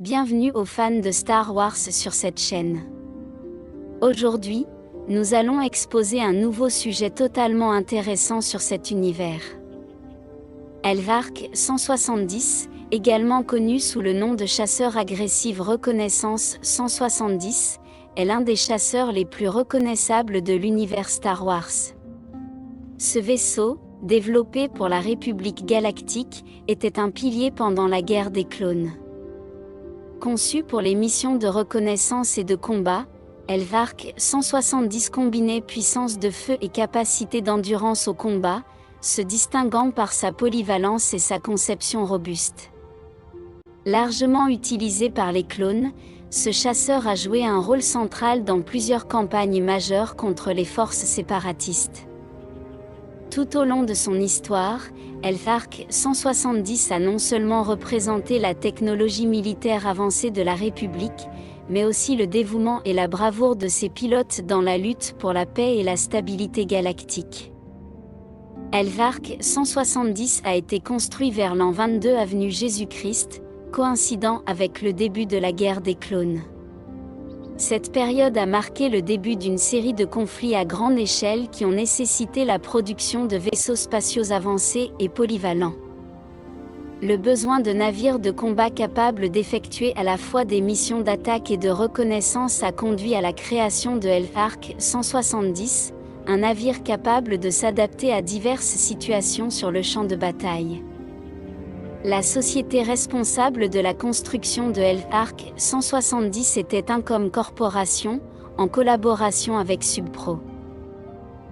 Bienvenue aux fans de Star Wars sur cette chaîne. Aujourd'hui, nous allons exposer un nouveau sujet totalement intéressant sur cet univers. Elvark 170, également connu sous le nom de chasseur agressif Reconnaissance 170, est l'un des chasseurs les plus reconnaissables de l'univers Star Wars. Ce vaisseau, développé pour la République galactique, était un pilier pendant la guerre des clones. Conçu pour les missions de reconnaissance et de combat, Elvark 170 combinait puissance de feu et capacité d'endurance au combat, se distinguant par sa polyvalence et sa conception robuste. Largement utilisé par les clones, ce chasseur a joué un rôle central dans plusieurs campagnes majeures contre les forces séparatistes. Tout au long de son histoire, Elvark 170 a non seulement représenté la technologie militaire avancée de la République, mais aussi le dévouement et la bravoure de ses pilotes dans la lutte pour la paix et la stabilité galactique. Elvark 170 a été construit vers l'an 22 avenue Jésus-Christ, coïncidant avec le début de la guerre des clones. Cette période a marqué le début d'une série de conflits à grande échelle qui ont nécessité la production de vaisseaux spatiaux avancés et polyvalents. Le besoin de navires de combat capables d'effectuer à la fois des missions d'attaque et de reconnaissance a conduit à la création de Elvark 170, un navire capable de s'adapter à diverses situations sur le champ de bataille. La société responsable de la construction de Elvark 170 était Incom Corporation, en collaboration avec Subpro.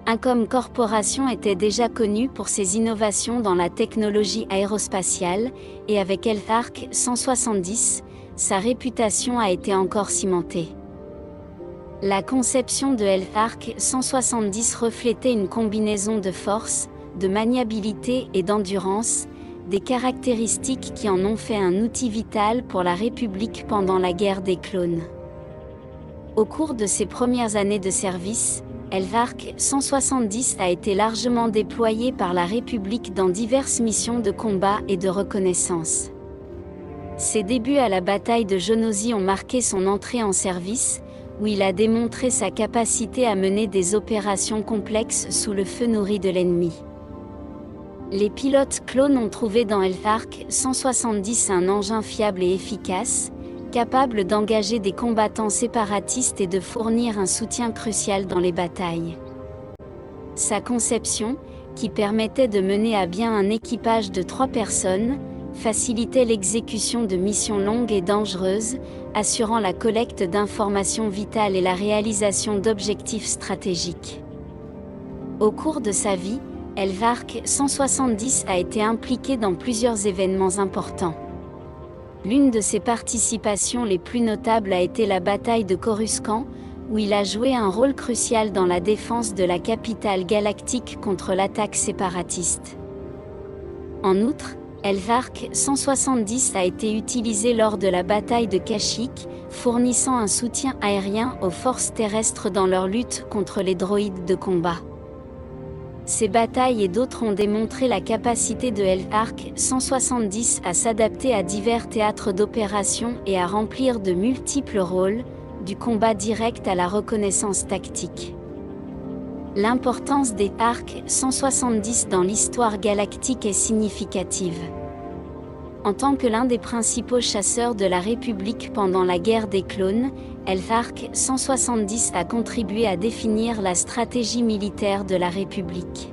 Incom Corporation était déjà connue pour ses innovations dans la technologie aérospatiale, et avec Elvark 170, sa réputation a été encore cimentée. La conception de Elvark 170 reflétait une combinaison de force, de maniabilité et d'endurance, des caractéristiques qui en ont fait un outil vital pour la République pendant la guerre des clones. Au cours de ses premières années de service, Elvark 170 a été largement déployé par la République dans diverses missions de combat et de reconnaissance. Ses débuts à la bataille de Geonosis ont marqué son entrée en service, où il a démontré sa capacité à mener des opérations complexes sous le feu nourri de l'ennemi. Les pilotes clones ont trouvé dans Elvark 170 un engin fiable et efficace, capable d'engager des combattants séparatistes et de fournir un soutien crucial dans les batailles. Sa conception, qui permettait de mener à bien un équipage de 3 personnes, facilitait l'exécution de missions longues et dangereuses, assurant la collecte d'informations vitales et la réalisation d'objectifs stratégiques. Au cours de sa vie, Elvark 170 a été impliqué dans plusieurs événements importants. L'une de ses participations les plus notables a été la bataille de Coruscant, où il a joué un rôle crucial dans la défense de la capitale galactique contre l'attaque séparatiste. En outre, Elvark 170 a été utilisé lors de la bataille de Kashyyyk, fournissant un soutien aérien aux forces terrestres dans leur lutte contre les droïdes de combat. Ces batailles et d'autres ont démontré la capacité de Elvark 170 à s'adapter à divers théâtres d'opération et à remplir de multiples rôles, du combat direct à la reconnaissance tactique. L'importance d'Elvark 170 dans l'histoire galactique est significative. En tant que l'un des principaux chasseurs de la République pendant la guerre des clones, Elvark 170 a contribué à définir la stratégie militaire de la République.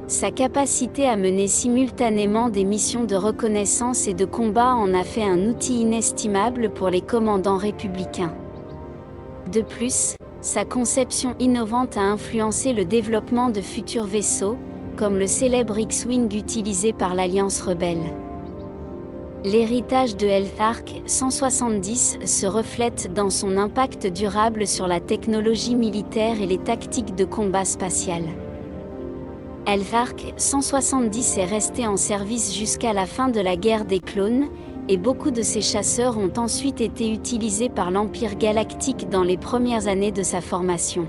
Sa capacité à mener simultanément des missions de reconnaissance et de combat en a fait un outil inestimable pour les commandants républicains. De plus, sa conception innovante a influencé le développement de futurs vaisseaux, comme le célèbre X-Wing utilisé par l'Alliance rebelle. L'héritage de Elvark 170 se reflète dans son impact durable sur la technologie militaire et les tactiques de combat spatial. Elvark 170 est resté en service jusqu'à la fin de la guerre des clones, et beaucoup de ses chasseurs ont ensuite été utilisés par l'Empire galactique dans les premières années de sa formation.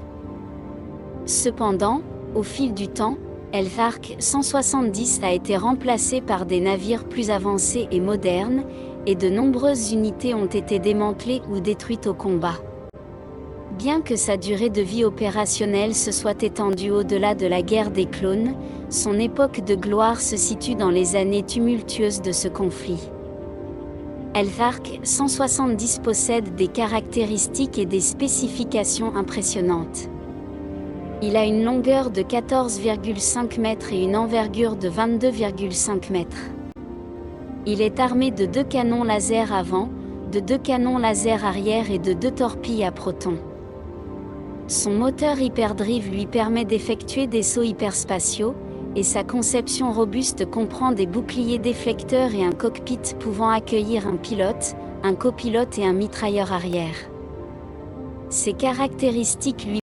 Cependant, au fil du temps, Elvark 170 a été remplacé par des navires plus avancés et modernes, et de nombreuses unités ont été démantelées ou détruites au combat. Bien que sa durée de vie opérationnelle se soit étendue au-delà de la guerre des clones, son époque de gloire se situe dans les années tumultueuses de ce conflit. Elthark 170 possède des caractéristiques et des spécifications impressionnantes. Il a une longueur de 14,5 mètres et une envergure de 22,5 mètres. Il est armé de 2 canons laser avant, de 2 canons laser arrière et de 2 torpilles à protons. Son moteur hyperdrive lui permet d'effectuer des sauts hyperspatiaux, et sa conception robuste comprend des boucliers déflecteurs et un cockpit pouvant accueillir un pilote, un copilote et un mitrailleur arrière. Ces caractéristiques lui